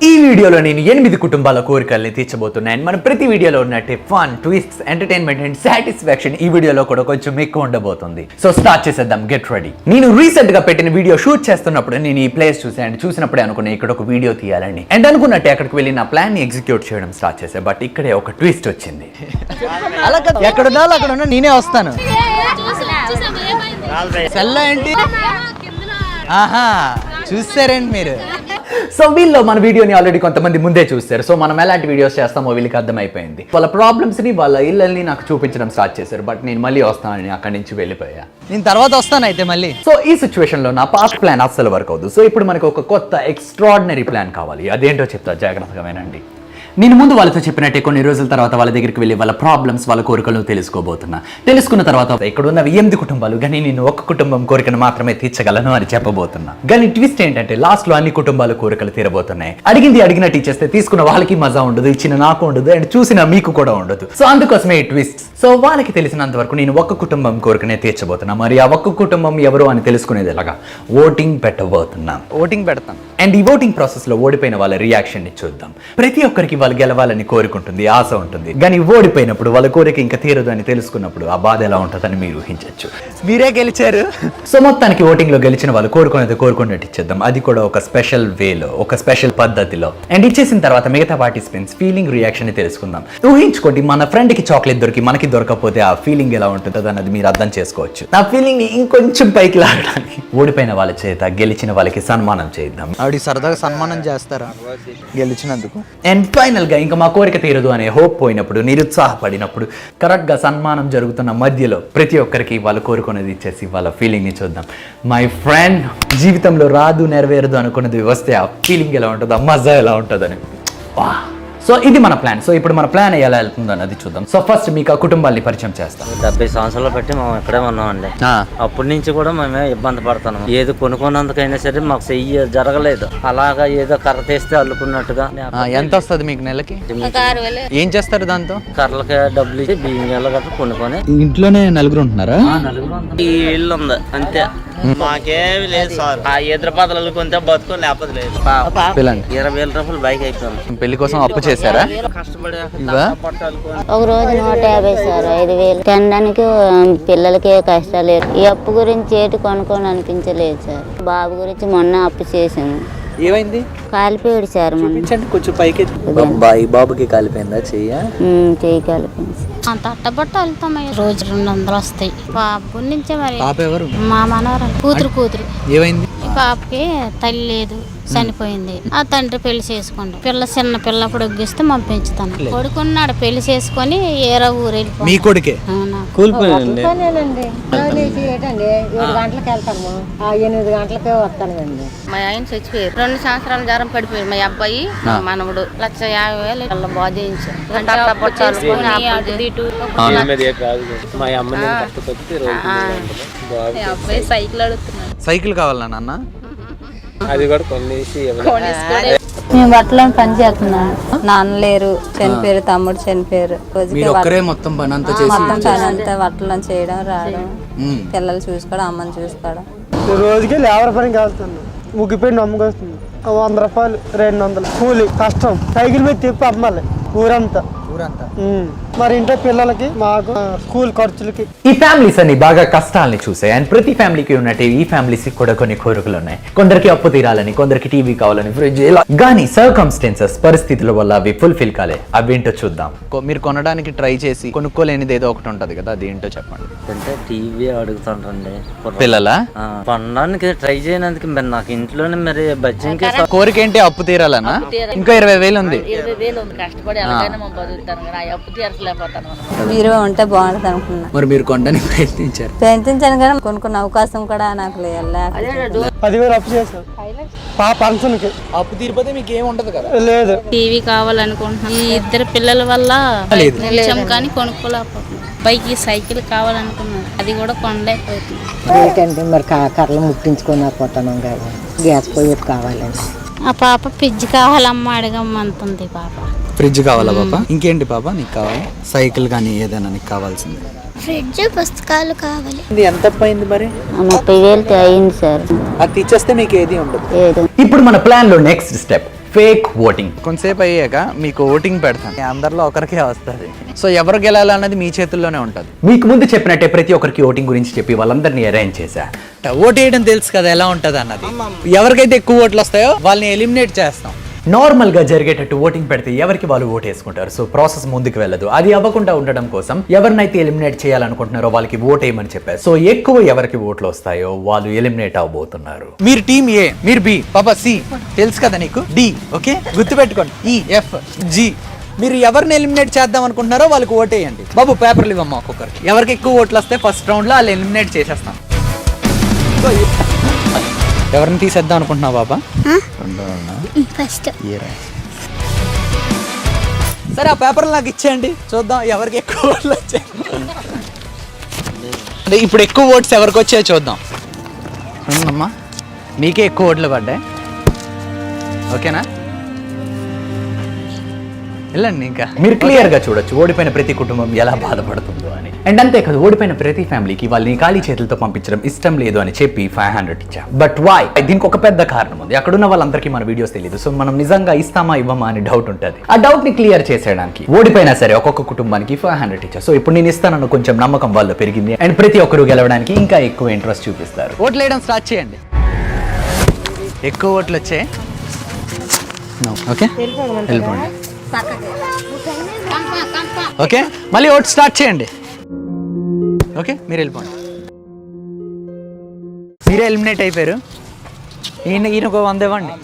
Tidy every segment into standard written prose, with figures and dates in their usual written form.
ఈ వీడియోలో నేను 8 కుటుంబాల కోరికల్ని తీర్చబోతున్నాను. మన ప్రతి వీడియోలో ఉన్నట్టే fun, twists, entertainment and satisfaction ఈ వీడియోలో కూడా కొంచెం ఎక్కువ ఉండబోతుంది. సో స్టార్ట్ చేసేద్దాం. Get ready. నేను రీసెంట్ గా పెట్టిన వీడియో షూట్ చేస్తున్నప్పుడు నేను ఈ ప్లేస్ చూసినప్పుడే అనుకున్నా ఇక్కడ ఒక వీడియో తీయాలని. అండ్ అనుకున్నట్టే అక్కడికి వెళ్ళి నా ప్లాన్ ని ఎగ్జిక్యూట్ చేయడం స్టార్ట్ చేశా. బట్ ఇక్కడే ఒక ట్విస్ట్ వచ్చింది. అలా ఎక్కడున్నా నేనే వస్తాను. సెల్ల ఏంటి? ఆహా, చూస్తారండి మీరు. సో వీళ్ళు మన వీడియోని ఆల్రెడీ కొంతమంది ముందే చూస్తారు. సో మనం ఎలాంటి వీడియోస్ చేస్తామో వీళ్ళకి అర్థమైపోయింది. వాళ్ళ ప్రాబ్లమ్స్ ని వాళ్ళ ఇళ్ళని నాకు చూపించడం స్టార్ట్ చేశారు. బట్ నేను మళ్ళీ వస్తానని అక్కడి నుంచి వెళ్ళిపోయా. నేను తర్వాత వస్తాను అయితే మళ్ళీ. సో ఈ సిచ్యువేషన్ లో నా పాస్ట్ ప్లాన్ అస్సలు వర్క్ అవుతుంది. సో ఇప్పుడు మనకు ఒక కొత్త ఎక్స్ట్రాడినరీ ప్లాన్ కావాలి. అదేంటో చెప్తా, జాగ్రత్తగా వినండి. నేను ముందు వాళ్ళతో చెప్పినట్టే కొన్ని రోజుల తర్వాత వాళ్ళ దగ్గరికి వెళ్ళి వాళ్ళ ప్రాబ్లమ్స్, వాళ్ళ కోరికలను తెలుసుకోబోతున్నా. తెలుసుకున్న తర్వాత ఇక్కడ ఉన్న 8 కుటుంబాలు కానీ నేను ఒక కుటుంబం కోరికను మాత్రమే తీర్చగలను అని చెప్పబోతున్నా. కానీ ట్విస్ట్ ఏంటంటే లాస్ట్ లో అన్ని కుటుంబాల కోరికలు తీరబోతున్నాయి. అడిగినట్టు ఇచ్చేస్తే తీసుకున్న వాళ్ళకి మజా ఉండదు, ఇచ్చిన నాకు ఉండదు, అండ్ చూసిన మీకు కూడా ఉండదు. సో అందుకోసమే ఈ ట్విస్ట్. సో వాళ్ళకి తెలిసినంత వరకు నేను ఒక్క కుటుంబం కోరికనే తీర్చబోతున్నా. మరి ఆ ఒక్క కుటుంబం ఎవరు అని తెలుసుకునేది ఎలాగా? ఓటింగ్ పెట్టబోతున్నా. ఓటింగ్ పెడతాను. అండ్ ఈ ఓటింగ్ ప్రాసెస్ లో ఓడిపోయిన వాళ్ళ రియాక్షన్ ని చూద్దాం. ప్రతి ఒక్కరికి వాళ్ళు గెలవాలని కోరుకుంటుంది, ఆశ ఉంటుంది. కానీ ఓడిపోయినప్పుడు వాళ్ళ కోరిక ఇంకా తీరదు అని తెలుసుకున్నప్పుడు ఆ బాధ ఎలా ఉంటుందని మీరు ఊహించవచ్చు. మీరే గెలిచారు. సో మొత్తానికి ఓటింగ్ లో గెలిచిన వాళ్ళు కోరుకున్నట్టు ఇచ్చేద్దాం. అది కూడా ఒక స్పెషల్ వేలో, ఒక స్పెషల్ పద్ధతిలో. అండ్ ఇచ్చేసిన తర్వాత మిగతా పార్టిసిపెంట్స్ ఫీలింగ్ రియాక్షన్ ని తెలుసుకుందాం. ఊహించుకోండి, మన ఫ్రెండ్ కి చాక్లెట్ దొరికి మనకి దొరకపోతే ఆ ఫీలింగ్ ఎలా ఉంటుందో అన్నది మీరు అర్థం చేసుకోవచ్చు. నా ఫీలింగ్ ని ఇంకొంచెం పైకి లాగడానికి ఓడిపోయిన వాళ్ళ చేత గెలిచిన వాళ్ళకి సన్మానం చేద్దాం. ఆవిడ సరదాగా సన్మానం చేస్తారా గెలిచినందుకు? అండ్ ఫైనల్ గా ఇంకా మా కోరిక తీరదు అనే హోప్ పోయినప్పుడు, నిరుత్సాహపడినప్పుడు కరెక్ట్ గా సన్మానం జరుగుతున్న మధ్యలో ప్రతి ఒక్కరికి వాళ్ళు కోరుకునేది ఇచ్చేసి వాళ్ళ ఫీలింగ్ ని చూద్దాం. మై ఫ్రెండ్, జీవితంలో రాదు, నెరవేరదు అనుకున్నది వస్తే ఆ ఫీలింగ్ ఎలా ఉంటుందో, ఆ మజా ఎలా ఉంటుందని. సో ఇది మన ప్లాన్. సో ఇప్పుడు మన ప్లాన్ ఎలా వెళ్తుందో అన్నది చూద్దాం. సో ఫస్ట్ మీకు ఆ కుటుంబాన్ని పరిచయం చేస్తాం. 70 సంవత్సరాలు బట్టి మేము ఇక్కడే ఉన్నామండి. అప్పటి నుంచి కూడా మేమే ఇబ్బంది పడుతున్నాం. ఏది కొనుక్కున్నందుకైనా సరే మాకు చెయ్యి జరగలేదు. అలాగా ఏదో కర్ర తీస్తే అల్లుకున్నట్టుగా. ఎంత వస్తుంది మీకు నెలకి? ఏం చేస్తారు దాంతో? కర్రలకి డబ్బులు ఇచ్చి బియ్యం గట్రా కొనుక్కొని. ఇంట్లోనే నలుగురు ఉంటున్నారా? ఈ ఇల్లు ఉంది అంతే, మాకేమి లేదు సార్. ఆ ఎదురు పదలు కొంత బతుకొని లేకపోతే లేదు. 20,000 రూపాయలు బైక్ అయిపోయింది. పెళ్లి కోసం అప్పు చేశారా? కష్టపడి ఒక రోజు 150 సార్, 5,000 తినడానికి పిల్లలకి కష్టాలు. ఈ అప్పు గురించి ఏటి కొనుక్కొని అనిపించలేదు సార్. బాబు గురించి మొన్న అప్పు చేసాము. ఏమైంది? కాలిపోయాడు సార్. కొంచెం పైకి. బాబుకి కాలిపోయిందా చెయ్యి? చెయ్యి కాలిపోయింది. అంత అట్టబట్ట వెళ్తామయ్య, రోజు 200 వస్తాయి. బాబు నుంచే మరి. పాప ఎవరు? మా మనవరాలు కూతురు. ఏమైంది? ఈ పాపకి తల్లి లేదు, చనిపోయింది. ఆ తండ్రి పెళ్లి చేసుకోండి. చిన్న పిల్ల అప్పుడు ఒగ్గిస్తే పంపించుతాను. కొడుకున్నాడు, పెళ్లి చేసుకొని ఏరో ఊరు వెళ్ళిపోయి. మీ కొడుకే? 7 గంటలకు వెళ్తాము, 8 గంటలకే వస్తానండి. మా ఆయన చచ్చిపోయారు. 2 సంవత్సరాల జ్వరం పడిపోయారు. మా అబ్బాయి మనవడు 150,000 బాగా చేయించారు. సైకిల్ అడుగుతున్నాడు. సైకిల్ కావాలా నాన్న? అది కూడా కొనేసి మేము బట్టలను పని చేస్తున్నాం. నాన్న లేరు, చనిపోయారు, తమ్ముడు చనిపోయారు. ఒక్కరే మొత్తం పని అంతా చేసి మొత్తం పని అంతా బట్టలను చేయడం, రావడం, పిల్లలు చూసుకోవడం, అమ్మని చూసుకోవడం. రోజుకి లేబర్ పనికి వెళ్తాను. ముగ్గిపోయి నమ్మకొస్తుంది. 100 రూపాయలు, 200 కూలి. కష్టం. సైకిల్ మీద తిప్పి అమ్మాలి ఊరంతా. మరి ఇంట్లో పిల్లలకి, మాకు స్కూల్ ఖర్చులకి. ఈ ఫ్యామిలీస్ అన్ని బాగా కష్టాలని చూసాయి. అండ్ ప్రతి ఫ్యామిలీకి ఉన్నట్టు ఈ ఫ్యామిలీస్ కూడా కొన్ని కోరికలు ఉన్నాయి. కొందరికి అప్పు తీరాలని, కొందరికి టీవీ కావాలని, ఫ్రిడ్జ్, ఇలా. కానీ సర్కమ్స్టెన్సెస్, పరిస్థితుల వల్ల అవి ఫుల్ఫిల్ కాలే. అవేంటో చూద్దాం. మీరు కొనడానికి ట్రై చేసి కొనుక్కోలేనిది ఏదో ఒకటి ఉంటది కదా, అది ఏంటో చెప్పండి. అంటే టీవీ అడుగుతుంటండి పిల్లలా? కొనడానికి ట్రై చేయనందుకు మరి నాకు ఇంట్లోనే మరి బజ్జింగ్ కోరిక ఏంటి? అప్పు తీరాలన్నా? ఇంకా 20,000 ఉంది. కష్టపడి మీరు ఉంటే బాగుంటుంది అనుకున్నా. మరి మీరు కొనడానికి ప్రయత్నించాను కానీ కొనుక్కున్న అవకాశం కూడా నాకు లేదు. 10,000 అప్పు చేశాను ఫంక్షన్కి. అప్పు తీరిపోతే మీకు ఏమి ఉండదు కదా? లేదు. టీవీ కావాలనుకుంటున్నాను. ఈ 2 పిల్లల వల్ల నిలిచాం కానీ కొనుక్కోలేకపోతున్నాం. బైక్, సైకిల్ కావాలనుకున్నాను, అది కూడా కొనలేకపోతుంది. ఏంటంటే మరి కర్రలు ముట్టించుకోలేకపోతున్నాం కదా, గ్యాస్ పొయ్యి కావాలండి. ఆ పాప ఫ్రిడ్జ్ కావాలమ్మా, అడగమ్మంటుంది పాప. ఫ్రిడ్జ్ కావాలా పాప? ఇంకేంటి పాప నీకు కావాలి? సైకిల్ కానీ ఏదైనా నీకు కావాల్సింది? ఫ్రిడ్జ్, పుస్తకాలు కావాలి. ఇది ఎంత అయింది మరి? 30,000 అయింది సార్. అది తెచ్చేస్తే మీకు ఏది ఉండదు. ఇప్పుడు మన ప్లాన్ లో నెక్స్ట్ స్టెప్ ఫేక్ ఓటింగ్. కొంతసేపు అయ్యాక మీకు ఓటింగ్ పెడతాను, అందరిలో ఒకరికే వస్తుంది. సో ఎవరు గెలాలన్నది మీ చేతుల్లోనే ఉంటుంది. మీకు ముందు చెప్పినట్టే ప్రతి ఒక్కరికి ఓటింగ్ గురించి చెప్పి వాళ్ళందరినీ అరేంజ్ చేశా. ఓటు వేయడం తెలుసు కదా ఎలా ఉంటుంది అన్నది. ఎవరికైతే ఎక్కువ ఓట్లు వస్తాయో వాళ్ళని ఎలిమినేట్ చేస్తాం. నార్మల్గా జరిగేటట్టు ఓటింగ్ పెడితే ఎవరికి వాళ్ళు ఓటు వేసుకుంటారు. సో ప్రాసెస్ ముందుకు వెళ్ళదు. అది అవ్వకుండా ఉండడం కోసం ఎవరినైతే ఎలిమినేట్ చేయాలనుకుంటున్నారో వాళ్ళకి ఓట్ వేయమని చెప్పారు. సో ఎక్కువ ఎవరికి ఓట్లు వస్తాయో వాళ్ళు ఎలిమినేట్ అవబోతున్నారు. మీరు టీమ్ ఏ, మీరు బి, పాపా సి, తెలుసు కదా నీకు, డి. ఓకే, గుర్తుపెట్టుకోండి. ఈ, ఎఫ్, జి. మీరు ఎవరిని ఎలిమినేట్ చేద్దాం అనుకుంటున్నారో వాళ్ళకి ఓటేయండి. బాబు పేపర్లు ఇవ్వమ్మా ఒక్కొక్కరికి. ఎవరికి ఎక్కువ ఓట్లు వస్తే ఫస్ట్ రౌండ్లో వాళ్ళు ఎలిమినేట్ చేసేస్తాం. సో ఎవరిని తీసేద్దాం అనుకుంటున్నావు బాబా? ఫస్ట్ సరే ఆ పేపర్లు నాకు ఇచ్చేయండి, చూద్దాం ఎవరికి ఎక్కువ ఓట్లు వచ్చాయి. అదే ఇప్పుడు ఎక్కువ ఓట్స్ ఎవరికి వచ్చాయో చూద్దాం. అమ్మా మీకే ఎక్కువ ఓట్లు పడ్డాయి. ఓకేనా, వెళ్ళండి. ఇంకా మీరు క్లియర్ గా చూడొచ్చు ఓడిపోయిన ప్రతి కుటుంబం ఎలా బాధపడుతుందో అని. అండ్ అంతేకాదు ఓడిపోయిన ప్రతి ఫ్యామిలీకి వాళ్ళని ఖాళీ చేతులతో పంపించడం ఇష్టం లేదు అని చెప్పి 500 ఇచ్చాం. But why? దీనికి ఒక పెద్ద కారణం ఉంది. అక్కడున్న వాళ్ళందరికీ మన వీడియోస్ తెలియదు. సో మనం నిజంగా ఇస్తామా ఇవ్వమా అని డౌట్ ఉంటుంది. ఆ డౌట్ ని క్లియర్ చేసేయడానికి ఓడిపోయినా సరే ఒక్కొక్క కుటుంబానికి 500 ఇచ్చారు. సో ఇప్పుడు నేను ఇస్తానన్న కొంచెం నమ్మకం వాళ్ళు పెరిగింది. అండ్ ప్రతి ఒక్కరు గెలవడానికి ఇంకా ఎక్కువ ఇంట్రెస్ట్ చూపిస్తారు. ఓట్లు వేయడం స్టార్ట్ చేయండి. ఎక్కువ ఓట్లు వచ్చాయి. ఓకే వెళ్ళిపోండి. ఓకే మళ్ళీ ఓట్ స్టార్ట్ చేయండి. ఓకే మీరు వెళ్ళిపోండి. మీరే ఎలిమినేట్ అయిపోయారు. ఈయన ఒక 100 ఇవ్వండి.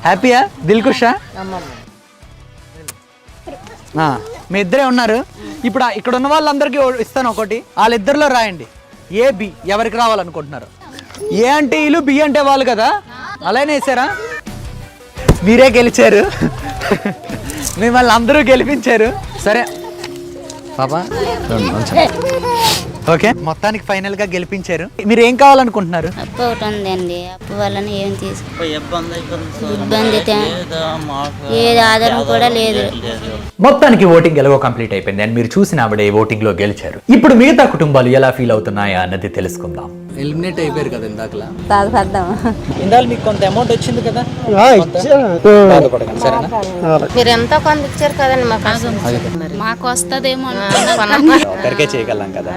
హ్యాపీయా, దిల్ ఖుషా? మీ ఇద్దరే ఉన్నారు. ఇప్పుడు ఇక్కడ ఉన్న వాళ్ళందరికీ ఇస్తాను ఒకటి. వాళ్ళిద్దరిలో రాయండి ఏ బి ఎవరికి రావాలనుకుంటున్నారు. ఏ అంటే వీళ్ళు, బి అంటే వాళ్ళు కదా, అలానే వేసారా? మీరే గెలిచారు, మిమ్మల్ని అందరూ గెలిపించారు. సరే పాపా ఓకే, మొత్తానికి ఫైనల్ గా గెలిపించారు. మీరు ఏం కావాలనుకుంటున్నారు? అప్పు ఒకటి ఉందండి, అప్పు వలన ఏం తీసుకో ఇబ్బంది ఏది ఆధారం కూడా లేదు. మొత్తానికి ఓటింగ్ ఎలాగో కంప్లీట్ అయిపోయింది. అండ్ మీరు చూసిన ఆవిడ ఓటింగ్ లో గెలిచారు. ఇప్పుడు మిగతా కుటుంబాలు ఎలా ఫీల్ అవుతున్నాయా అన్నది తెలుసుకుందాం. ఎలిమినేట్ అయిపోయారు కదా ఇందాకలా. బాధపడ్డాం. ఇందాక మీకు కొంత అమౌంట్ వచ్చింది కదా, బాధపడకండి సరేనా? మీరు ఎంతో కొంత ఇచ్చారు కదండి మాకు వస్తుందేమో ఒక్కరికే చేయగలం కదా.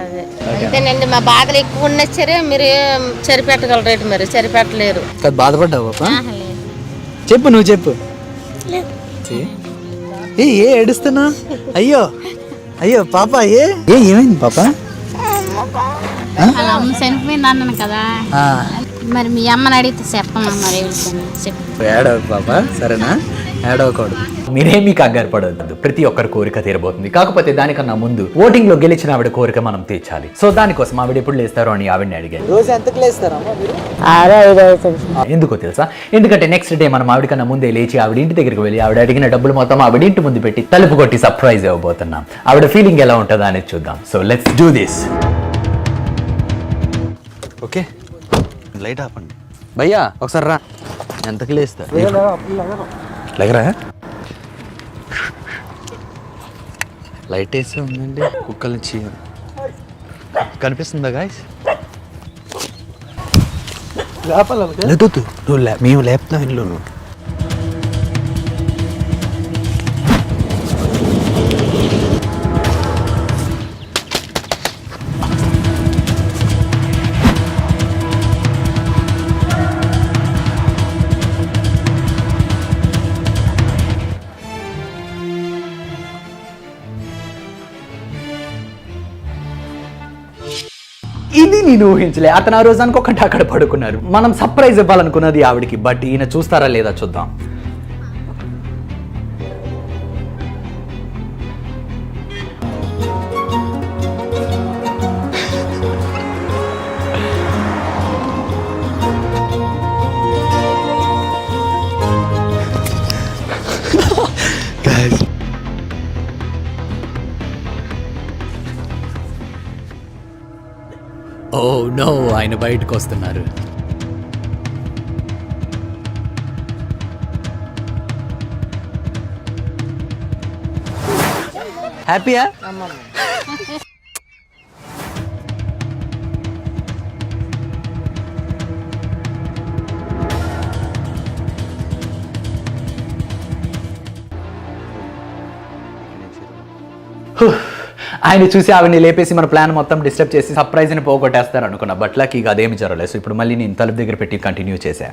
అంతేనండి. మా బాధలు ఎక్కువ ఉన్న సరే మీరు సరిపెట్టగలరేంటి, మరి సరిపెట్టలేరు. బాధపడ్డావు పాపా? చెప్పు, నువ్వు చెప్పు. ఏ ఏడుస్తున్నా? అయ్యో అయ్యో పాప, ఏమైంది పాప? అలా అమ్మ చనిపోయింది అన్నాను కదా, మరి మీ అమ్మని అడిగితే చెప్పమ్మా. మరి చెప్పు. ఏడవ పాప సరేనా, ఏడవకూడదు. మీరేమీ కంగారు పడవద్దు. ప్రతి ఒక్కరి కోరిక తీరబోతుంది. కాకపోతే దానికన్నా ముందు ఓటింగ్ లో గెలిచిన ఆవిడ కోరిక మనం తీర్చాలి. సో దానికోసం ఆవిడ ఎప్పుడు లేస్తారో అని ఆవిడని అడిగాను. రోజు ఎంతకు లేస్తారమ్మా మీరు? 6, 5 అవుతుంది. ఎందుకో తెలుసా? ఎందుకంటే నెక్స్ట్ డే మనం ఆవిడ కన్నా ముందే లేచి ఆవిడ ఇంటి దగ్గరికి వెళ్ళి ఆవిడ అడిగిన డబ్బులు మొత్తం ఆవిడ ఇంటి ముందు పెట్టి తలుపు కొట్టి సర్ప్రైజ్ ఇవ్వబోతున్నాం. ఆవిడ ఫీలింగ్ ఎలా ఉంటుందా అనేది చూద్దాం. So let's do this. Okay light ఆపండి. భయ్యా ఒకసారి రా. ఎంతకు లేస్తా? లేకరా. లైట్ వేసి ఉందండి, కుక్కల నుంచి కనిపిస్తుందా గాయస్? లేదు నువ్వు మేము లేపుతాం ఇల్లు. నువ్వు ఇది నేను ఊహించలే. అతను ఆ రోజు అనుకోకుండా అక్కడ పడుకున్నారు. మనం సర్ప్రైజ్ ఇవ్వాలనుకున్నది ఆవిడికి. బట్ ఈయన చూస్తారా లేదా చూద్దాం. ఓ నో, ఆయన బయటకు వస్తున్నారు. హ్యాపీయా? ఆయన చూసి ఆవిడని లేపేసి మన ప్లాన్ మొత్తం డిస్టర్బ్ చేసి సర్ప్రైజ్ని పోగొట్టేస్తారు అనుకున్నా. బట్ లక్కీ ఇక అదేమి జరగలేదు. సో ఇప్పుడు మళ్ళీ నేను తలుపు దగ్గర పెట్టి కంటిన్యూ చేశా.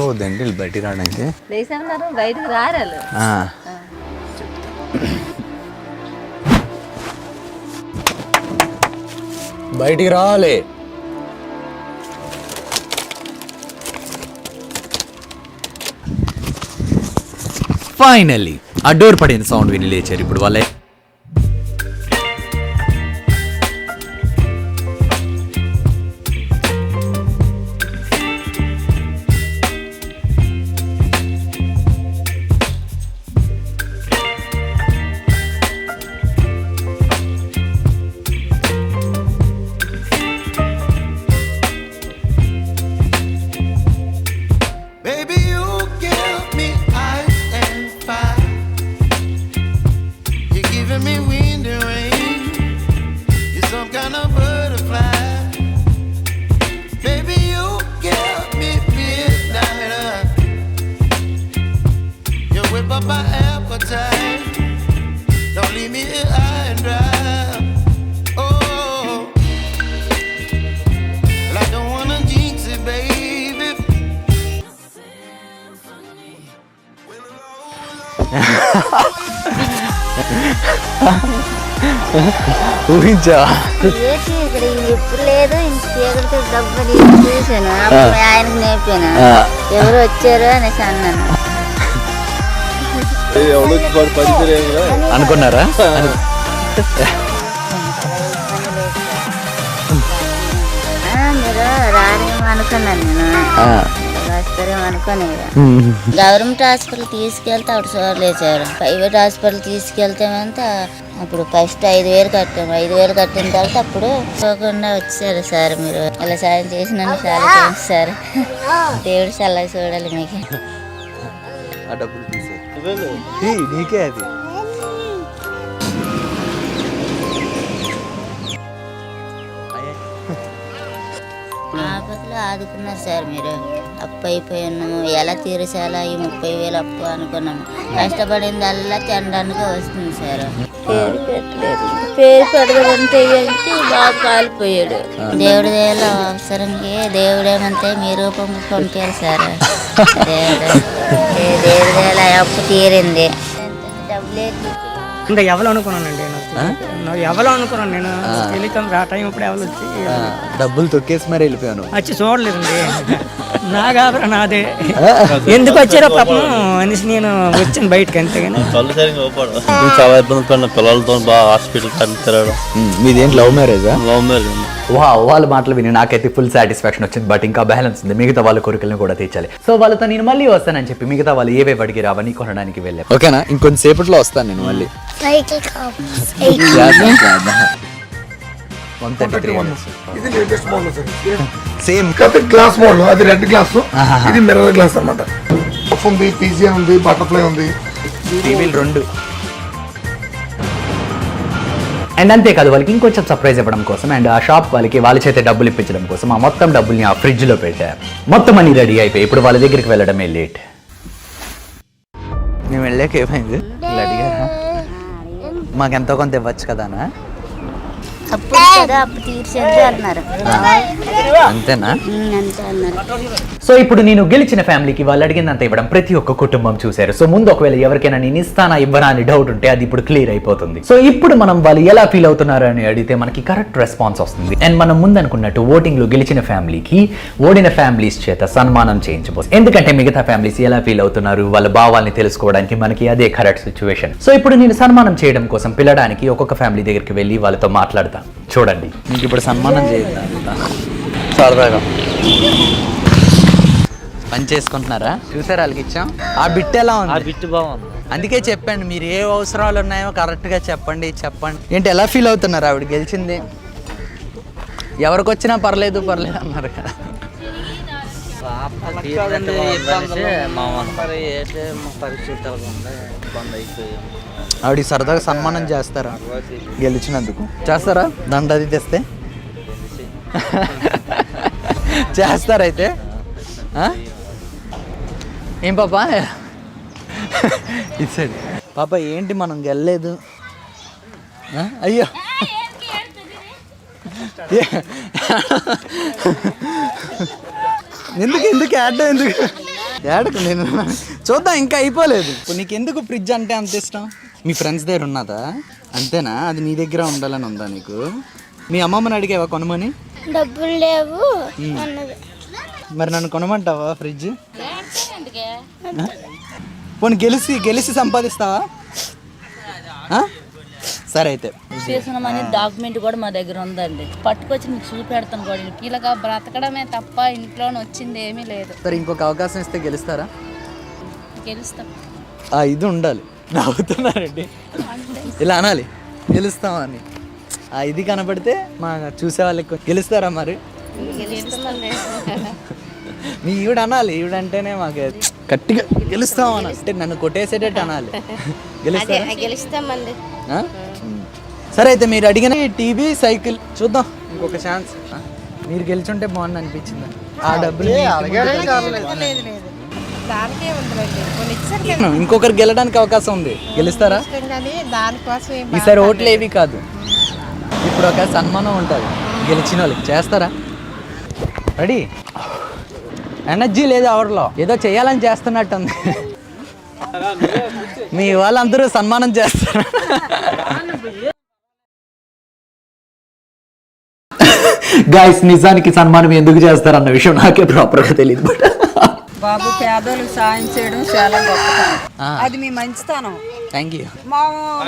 వద్దండి బయటికి రావడానికి. బయటకు రారాలు. బయటికి రావాలి. ఫైనల్లీ ఆ డోర్ పడిన సౌండ్ విని లేచారు. ఇప్పుడు వాళ్ళే ఊహించా ఏంటి ఇక్కడ ఎప్పుడు లేదు ఇంటికి డబ్బులు చూసాను. ఆయనకు నేర్పాను. ఎవరు వచ్చారు అనేసి అన్నాను. అనుకున్నారా? మీరు రారేమో అనుకున్నాను నేను. వస్తారేమో అనుకోని. గవర్నమెంట్ హాస్పిటల్ తీసుకెళ్తే అప్పుడు చూడలేసారు. ప్రైవేట్ హాస్పిటల్ తీసుకెళ్తే అంతా అప్పుడు ఫస్ట్ 5,000 కట్టాము. 5,000 కట్టిన తర్వాత అప్పుడు చూడకుండా వచ్చారు సార్. మీరు అలా సాయం చేసినందుకు చాలా థ్యాంక్స్ సార్. దేవుడు చాలా చూడాలి మీకు. నీకే అది. ఆపదలో ఆదుకున్నారు సార్ మీరు. అప్పు అయిపోయాము, ఎలా తీర్చాలా ఈ 30,000 అప్పు అనుకున్నాము. కష్టపడిందల్లా తినడానికి వస్తుంది సార్. పేరు పెట్టలేదు. పేరు పెడదామంటే బాగా కాలిపోయాడు. దేవుడి దేవాల అవసరంకి దేవుడేమంటే మీ రూపం పంపారు సార్. దేవుడి దేవాల అప్పు తీరింది. డబ్బులేదు. ఇంకా ఎవరు అనుకున్నానండి ఎవరు అనుకున్నాను నేను. టెలికాం ఆ టైం ఇప్పుడు ఎవరు వచ్చి డబ్బులు తొక్కేసి మరి వెళ్ళిపోయాను. వచ్చి చూడలేదండి. నా కాబరా నాదే. ఎందుకు వచ్చారో పాపం అనేసి నేను వచ్చాను బయటకి. అంతేగాని చాలా ఇబ్బంది పడిన పిల్లలతో బాగా హాస్పిటల్ తిరగడం. మీదేం లవ్ మ్యారేజా? Love marriage. వాళ్ళ మాటలు విని నాకైతే ఫుల్ సాటిస్ఫాక్షన్ వచ్చింది. బట్ ఇంకా బ్యాలెన్స్ ఉంది. మిగతా వాళ్ళ కోరికలను కూడా తీర్చాలి. సో వాళ్ళతో నేను మళ్ళీ వస్తానని చెప్పి మిగతా వాళ్ళు ఏవేవి అడిగి రావని కొనడానికి వెళ్ళాను. ఓకేనా? ఇంకొంచెం సేపట్లో వస్తాను నేను మళ్ళీ. Same glass model. అది రెడ్ గ్లాస్, ఇది మిర్రర్ గ్లాస్ అన్నమాట. ఉంది, పీజియన్ ఉంది, బటర్ఫ్లై ఉంది. టీవీలు 2. అండ్ అంతేకాదు వాళ్ళకి ఇంకొంచెం సర్ప్రైజ్ ఇవ్వడం కోసం అండ్ ఆ షాప్ వాళ్ళకి వాళ్ళ చేతే డబ్బులు ఇప్పించడం కోసం ఆ మొత్తం డబ్బుల్ని ఆ ఫ్రిడ్జ్లో పెట్టారు. మొత్తం అన్ని రెడీ అయిపోయి ఇప్పుడు వాళ్ళ దగ్గరికి వెళ్ళడమే లేట్. నేను వెళ్ళాక ఏమైంది? అడిగారా? మాకెంతో కొంత ఇవ్వచ్చు కదానా? అప్పుడు కదా అప్పు తీర్చేది అన్నారు. అంతేనా? అంతే అన్నారు. సో ఇప్పుడు నేను గెలిచిన ఫ్యామిలీకి వాళ్ళు అడిగిందంత ఇవ్వడం ప్రతి ఒక్క కుటుంబం చూశారు. సో ముందు ఒకవేళ ఎవరికైనా నేను ఇస్తానా ఇవ్వనా అని డౌట్ ఉంటే అది ఇప్పుడు క్లియర్ అయిపోతుంది. సో ఇప్పుడు మనం వాళ్ళు ఎలా ఫీల్ అవుతున్నారు అని అడిగితే మనకి కరెక్ట్ రెస్పాన్స్ వస్తుంది. అండ్ మనం ముందు అనుకున్నట్టు ఓటింగ్ లో గెలిచిన ఫ్యామిలీకి ఓడిన ఫ్యామిలీస్ చేత సన్మానం చేయించబోతుంది. ఎందుకంటే మిగతా ఫ్యామిలీస్ ఎలా ఫీల్ అవుతున్నారు వాళ్ళ భావాల్ని తెలుసుకోవడానికి మనకి అదే కరెక్ట్ సిచ్యువేషన్. సో ఇప్పుడు నేను సన్మానం చేయడం కోసం పిలవడానికి ఒక్కొక్క ఫ్యామిలీ దగ్గరికి వెళ్ళి వాళ్ళతో మాట్లాడతాను. చూడండి, మీకు ఇప్పుడు సన్మానం చేద్దాం. సరదాగా పని చేసుకుంటున్నారా? చూసారా వాళ్ళకి ఇచ్చాం. ఆ బిట్ ఎలా ఉంది? ఆ బిట్ బాగుంది. అందుకే చెప్పండి, మీరు ఏ అవసరాలు ఉన్నాయో కరెక్ట్గా చెప్పండి. ఏంటి ఎలా ఫీల్ అవుతున్నారు? ఆవిడ గెలిచింది ఎవరికి వచ్చినా పర్లేదు అన్నారు కదా. తీరినట్టు ఉందనేసి మా మరి ఏంటి మా పరిస్థితి ఉంది, ఇబ్బంది అయిపోయాం. ఆవిడ సరదాగా సన్మానం చేస్తారా గెలిచినందుకు? చేస్తారా? దండ అది తెస్తే చేస్తారైతే? ఏం పాప ఇచ్చాడు పాప, ఏంటి మనం గెలలేదు? అయ్యో ఎందుకు ఏడకు నేను చూద్దాం, ఇంకా అయిపోలేదు. ఇప్పుడు నీకు ఎందుకు ఫ్రిడ్జ్ అంటే అంత ఇష్టం? మీ ఫ్రెండ్స్ దగ్గర ఉన్నదా? అంతేనా? అది నీ దగ్గర ఉండాలని ఉందా నీకు? మీ అమ్మమ్మని అడిగావా కొనమని? డబ్బులు లేవు అన్నది. మరి నన్ను కొనమంటావా ఫ్రిడ్జ్? పోనీ గెలిచి సంపాదిస్తావా? సరే అయితే చేసిన మనీ డాక్యుమెంట్ కూడా మా దగ్గర ఉందండి, పట్టుకొచ్చి మీకు చూపెడతాను కూడా. ఇలాగా బ్రతకడమే తప్ప ఇంట్లోనే వచ్చింది ఏమీ లేదు. సరే, ఇంకొక అవకాశం ఇస్తే గెలుస్తారా? గెలుస్తాం. ఇది ఉండాలి. నవ్వుతున్నారండి, ఇలా అనాలి గెలుస్తామని. ఇది కనపడితే మా చూసే వాళ్ళకి గెలుస్తారా మరి? మీ ఈవిడ అనాలి, ఈవిడంటేనే మాకు గట్టిగా గెలుస్తాం అనాలి, అంటే నన్ను కొట్టేసేటట్టు అనాలి. గెలుస్తామండి. సరే అయితే మీరు అడిగిన టీవీ సైకిల్ చూద్దాం, ఇంకొక ఛాన్స్. మీరు గెలిచుంటే బాగుంది అనిపించింది. ఆ డబ్బులు ఇంకొకరు గెలడానికి అవకాశం ఉంది, గెలుస్తారా? ఈసారి ఓట్లు ఏవి కాదు, ఇప్పుడు ఒక సన్మానం ఉంటుంది గెలిచిన వాళ్ళకి. చేస్తారా? రెడీ? ఎనర్జీ లేదు ఎవరిలో, ఏదో చేయాలని చేస్తున్నట్టుంది. మీ వాళ్ళందరూ సన్మానం చేస్తారు. గైస్, నిజానికి సన్మానం ఎందుకు చేస్తారన్న విషయం నాకే ప్రాపర్గా తెలియదు. బట్ బాబు, పేదోళ్ళకి సాయం చేయడం చాలా గొప్పతనం, అది మీ మంచితనం. Thank you. మా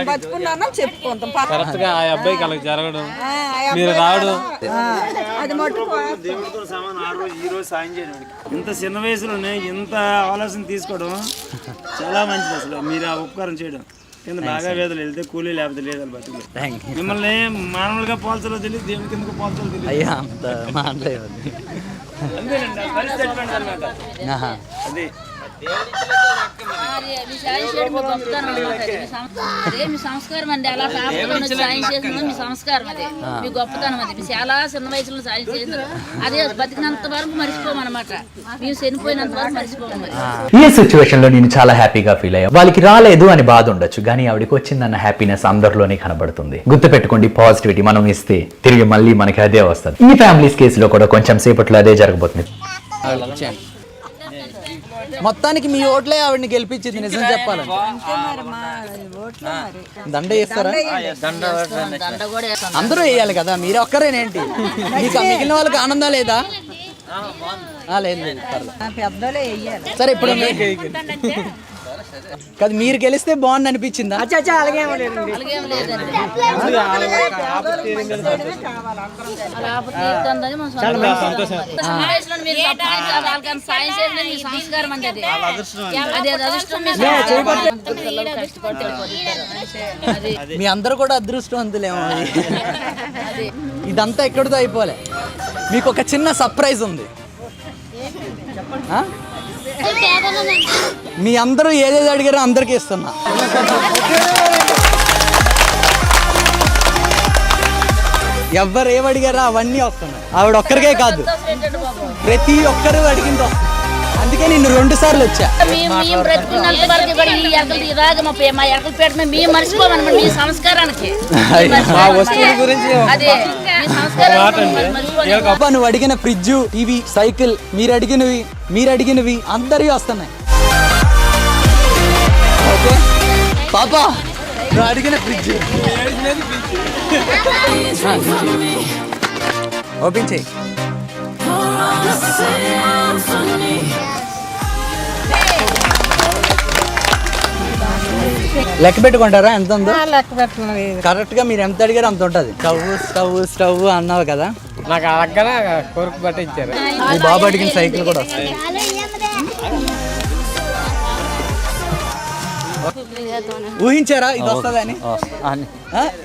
బతుకున్నాను చెప్పుకుంటాం. కరెక్ట్గా ఆ అబ్బాయికి అలా జరగడం, మీరు రావడం, అది మటుకు దేవుడితో సమానం. ఆ రోజు ఈ రోజు సాయం చేయడం, ఇంత చిన్న వయసులోనే ఇంత ఆలోచన తీసుకోవడం చాలా మంచిది. అసలు మీరు ఆ ఉపకారం చేయడం, కింద బాగా వేదలు వెళ్తే కూలీ లేకపోతే లేదు బతుకులు. మిమ్మల్ని మానవులుగా పోల్చలో తెలియదు, దేవుని కిందకు పోల్చలో తెలియదు. అయ్యా, అంత మాట్లాడేది అంతేనండి, పరిస్థితి అనమాట. అదే మీ సంస్కారం అండి. అలా సాయం చేసిన మీ సంస్కారం, అదే మీ గొప్పతనం. అది మీ చాలా చిన్న వయసులో సాయం చేసిన, అదే బతికినంత వరకు మర్చిపోమన్నమాట. మేము చనిపోయినంత వరకు మర్చిపోము. ఈ సిచ్యువేషన్ లో నేను చాలా హ్యాపీగా ఫీల్ అయ్యా. వాళ్ళకి రాలేదు అని బాధ ఉండొచ్చు, కానీ ఆవిడకి వచ్చిందన్న హ్యాపీనెస్ అందరిలోనే కనబడుతుంది. గుర్తుపెట్టుకోండి, పాజిటివిటీ మనం ఇస్తే తిరిగి మళ్ళీ మనకి అదే వస్తుంది. ఈ ఫ్యామిలీస్ కేసులో కూడా కొంచెం సేపట్లో అదే జరగబోతుంది. మొత్తానికి మీ ఓట్లే ఆవిడని గెలిపించింది, నిజం చెప్పాలంటే. దండ వేస్తారా? అందరూ వేయాలి కదా, మీరు ఒక్కరేనేంటి? మీకు మిగిలిన వాళ్ళకి ఆనందం లేదా? లేదు. సరే, ఇప్పుడు కాదు, మీరు గెలిస్తే బాగుంది అనిపించిందా? మీ అందరూ కూడా అదృష్టవంతులేమో. ఇదంతా ఎక్కడితో అయిపోలే, మీకు ఒక చిన్న సర్ప్రైజ్ ఉంది. మీ అందరూ ఏదేది అడిగారో అందరికీ ఇస్తున్నా. ఎవరు ఏమడిగారో అవన్నీ వస్తున్నాయి. ఆవిడ ఒక్కరికే కాదు, ప్రతి ఒక్కరు అడిగిందో. అందుకే నేను 2 సార్లు వచ్చా. నువ్వు అడిగిన ఫ్రిడ్జ్, టీవీ, సైకిల్, మీరు అడిగినవి అందరివి వస్తున్నాయి. ఓకే పాపా, నువ్వు అడిగిన ఫ్రిడ్జ్ ఓపెన్ చేయి. లెక్క పెట్టుకుంటారా ఎంత ఉందో? కరెక్ట్ గా మీరు ఎంత అడిగారో అంత ఉంటది. స్టవ్ అన్నావు కదా, నాకు అడగన కొరకు పట్టించారు. మీ బాబు అడిగిన సైకిల్ కూడా వస్తాయి. ఊహించారా ఇది వస్తుందని?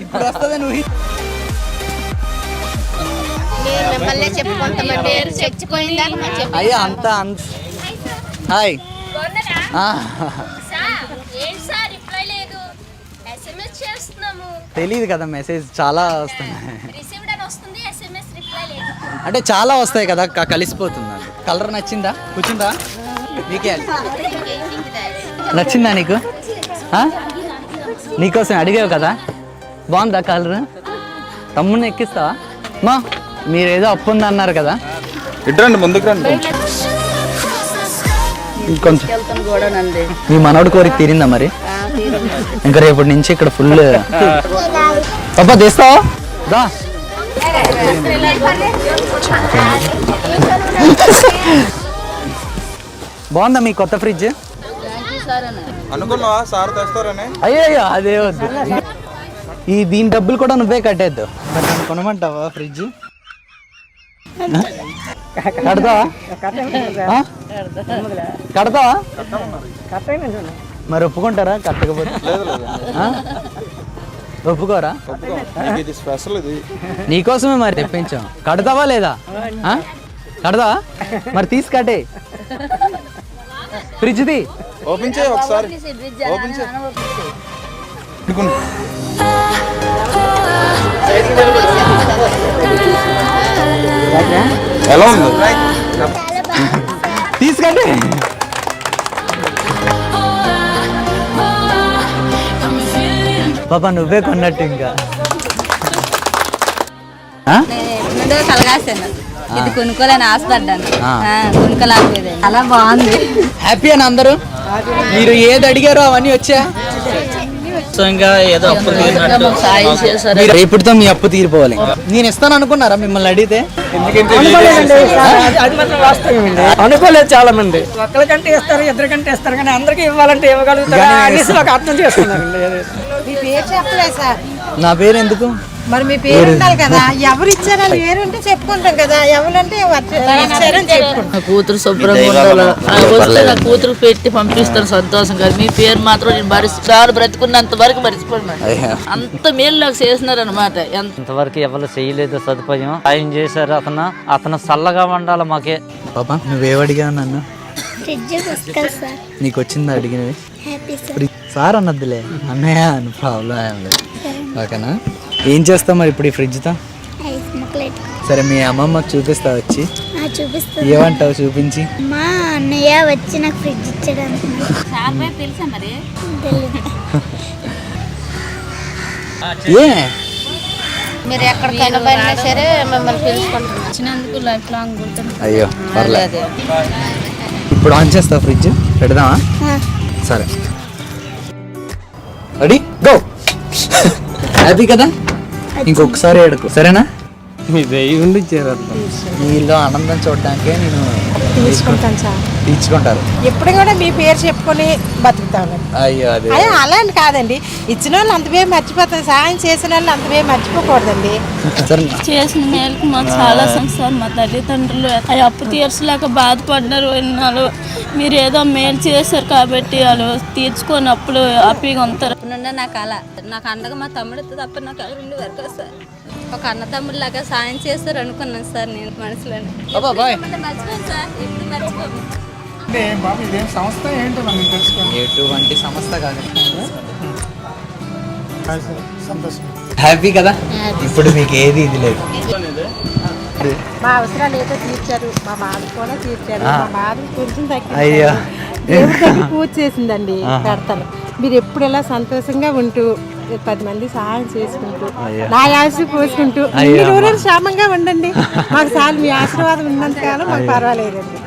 ఇప్పుడు వస్తుందని మిమ్మల్ని చెప్పుకుంటామండి చచ్చిపోయిందాక అయ్యా అంత హాయ్ తెలియదు కదా మెసేజ్ చాలా వస్తున్నాయి అంటే చాలా వస్తాయి కదా కలిసిపోతుంది అది. కలర్ నచ్చిందా కూర్చుందా నీకే నచ్చిందా నీకు నీకోసం అడిగావు కదా బాగుందా కలర్ తమ్ముడిని ఎక్కిస్తావా మా మీరేదో అప్పు ఉంది అన్నారు కదా ఇట్రండి ముందుకు రండి ఇంకొంచెం మీ మనోడి కోరిక తీరిందా మరి ఇంకా రేపటి నుంచి ఇక్కడ ఫుల్ పాపా తీస్తావా దా బాగుందా మీ కొత్త ఫ్రిడ్జ్ అనుకున్నావా సార్ తెస్తారని అయ్యో అదే వద్దు దీని డబ్బులు కూడా నువ్వే కట్టేద్దు కొనమంటావా ఫ్రిడ్జ్ కడతావా కడతావా మరి ఒప్పుకుంటారా కట్టకపోతే ఒప్పుకోరా ఇది స్పెషల్ ఇది నీకోసమే మరి తెప్పించాం కడతావా లేదా కడతావా మరి తీసి కట్టే ఫ్రిడ్జ్ది ఓపెన్ చేయి ఒకసారి ఓపెన్ చేయి ఎలా ఉంది తీసుకండి పాపా నువ్వే కొన్నట్టు ఇంకా కలగాసాను ఇది కొనుక్కోలేని ఆశపడ్డాను కొనుక్కోలేకపోయేది అలా బాగుంది హ్యాపీ అని అందరూ మీరు ఏది అడిగారో అవన్నీ వచ్చా ఏదో అప్పుడు రేపటితో మీ అప్పు తీరిపోవాలి నేను ఇస్తాను అనుకున్నారా మిమ్మల్ని అడిగితే అనుకోలేదు చాలా మంది ఒక్కరికంటే ఇస్తారు ఇద్దరికంటే ఇస్తారు కానీ అందరికి ఇవ్వాలంటే ఇవ్వగలుగుతారు అర్థం చేసుకున్నారండి మీ పేరు చెప్పలేదు సార్ నా పేరు ఎందుకు మరి మీ పేరు ఉండాలి కదా ఎవరు ఇచ్చారని పేరుంటే చెప్పుకుంటాం కదా ఎవరంటే ఇచ్చారని చెప్పుకుంటాం నా కూతురు శుభ్రంగా ఉండాలి వస్తే నా కూతురు పెట్టి పంపిస్తాను సంతోషంగా మీ పేరు మాత్రం నేను భరిస్తాను బ్రతుకున్నంత వరకు మర్చిపోయినాను అంత మేలు నాకు చేసినారు అనమాట ఇంతవరకు ఎవరు చేయలేదు సదుపాయం ఆయన చేశారు అతను చల్లగా ఉండాలి మాకే పాపా నువ్వేవడిగా నన్ను సార్ నీకు వచ్చిందా అడిగినవి హ్యాపీ సార్ సార్ అన్నద్దులే అన్నయ్య ప్రాబ్లం ఏం లేదు ఓకేనా ఏం చేస్తావు మరి ఇప్పుడు ఈ ఫ్రిడ్జ్తో సరే మీ అమ్మమ్మకి చూపిస్తా వచ్చి చూపిస్తాను ఏమంటావు చూపించి మా అన్నయ్య వచ్చి నాకు ఫ్రిడ్జ్ ఇచ్చాడు తెలుసా మరి ఏ మీరు ఎక్కడికైనా పోయినా సరే మిమ్మల్ని పిలుచుకుంటున్నాం వచ్చినందుకు లైఫ్ లాంగ్ గుర్తుంది. అయ్యో పర్లేదు ఇప్పుడు ఆన్ చేస్తావు ఫ్రిడ్జ్ పెడదామా సరే రెడీ గో హ్యాపీ కదా ఇంకొకసారి ఏడుకు సరేనా మీ వెయ్యి ఉండి చేరద్దాం మీలో ఆనందం చూడడానికే నేను తీసుకుంటాను సార్ తీర్చుకుంటారు ఎప్పుడు కూడా మీ పేరు చెప్పుకొని బతుకుతాను అయ్యో అదే అదే అలా అని కాదండి ఇచ్చిన వాళ్ళు అంతవే మర్చిపోతాం సాయం చేసిన వాళ్ళు అంతవే మర్చిపోకూడదండి సరే చేసిన మేరకు మాకు చాలా సంవత్సరాలు మా తల్లిదండ్రులు ఆ అప్పు తీర్చలేక బాధపడ్డారు ఎన్నాళ్ళు మీరు ఏదో మేలు చేశారు కాబట్టి వాళ్ళు తీర్చుకున్నప్పుడు హ్యాపీగా ఉంటారు. నుండి నాకు అలా నాకు అండగా మా తమ్ముడు తప్ప నాకు ఎవరు ఉండి వరకు సార్ ఒక అన్న తమ్ముడు లాగా సాయం చేస్తారు అనుకున్నాను సార్ నేను మనసులోనే మర్చిపోను సార్ ఎప్పుడు మర్చిపోను. బాబు ఇదేం సంస్థ ఏంటో మనం తెలుసుకోండి ఎటువంటి సంస్థ కాదు సంతోషం హ్యాపీ కదా ఇప్పుడు మీకు ఏది ఇది లేదు మా అవసరాలు ఏదో తీర్చారు మా బాధ కూడా తీర్చారు మా బాధ కొంచెం అయ్యో తగ్గి పూజ చేసిందండి పెడతాను మీరు ఎప్పుడు ఇలా సంతోషంగా ఉంటూ 10 మంది సహాయం చేసుకుంటూ నా ఆశ పోసుకుంటూ మీరు ఊరు క్షేమంగా ఉండండి మాకు చాలు మీ ఆశీర్వాదం ఉన్నంతకాలం మాకు పర్వాలేదండి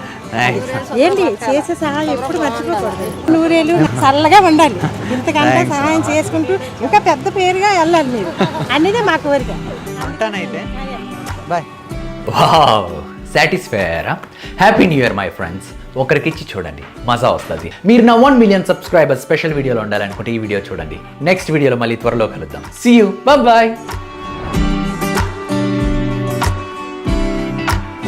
ఏంటి చేసే సహాయం ఎప్పుడు మర్చిపోకూడదు నూరేళ్ళు చల్లగా ఉండాలి ఇంతకంటే సహాయం చేసుకుంటూ ఇంకా పెద్ద పేరుగా వెళ్ళాలి మీరు అనేది మా కోరిక ఉంటానైతే బాయ్ వావ్ సాటిస్ఫైరా happy new year my friends ఒకరికిచ్చి చూడండి మజా వస్తుంది మీరు నా 1 మిలియన్ సబ్స్క్రైబర్స్ స్పెషల్ వీడియోలో ఉండాలనుకుంటే ఈ వీడియో చూడండి నెక్స్ట్ వీడియోలో మళ్ళీ త్వరలో కలుద్దాం సీ యూ బాయ్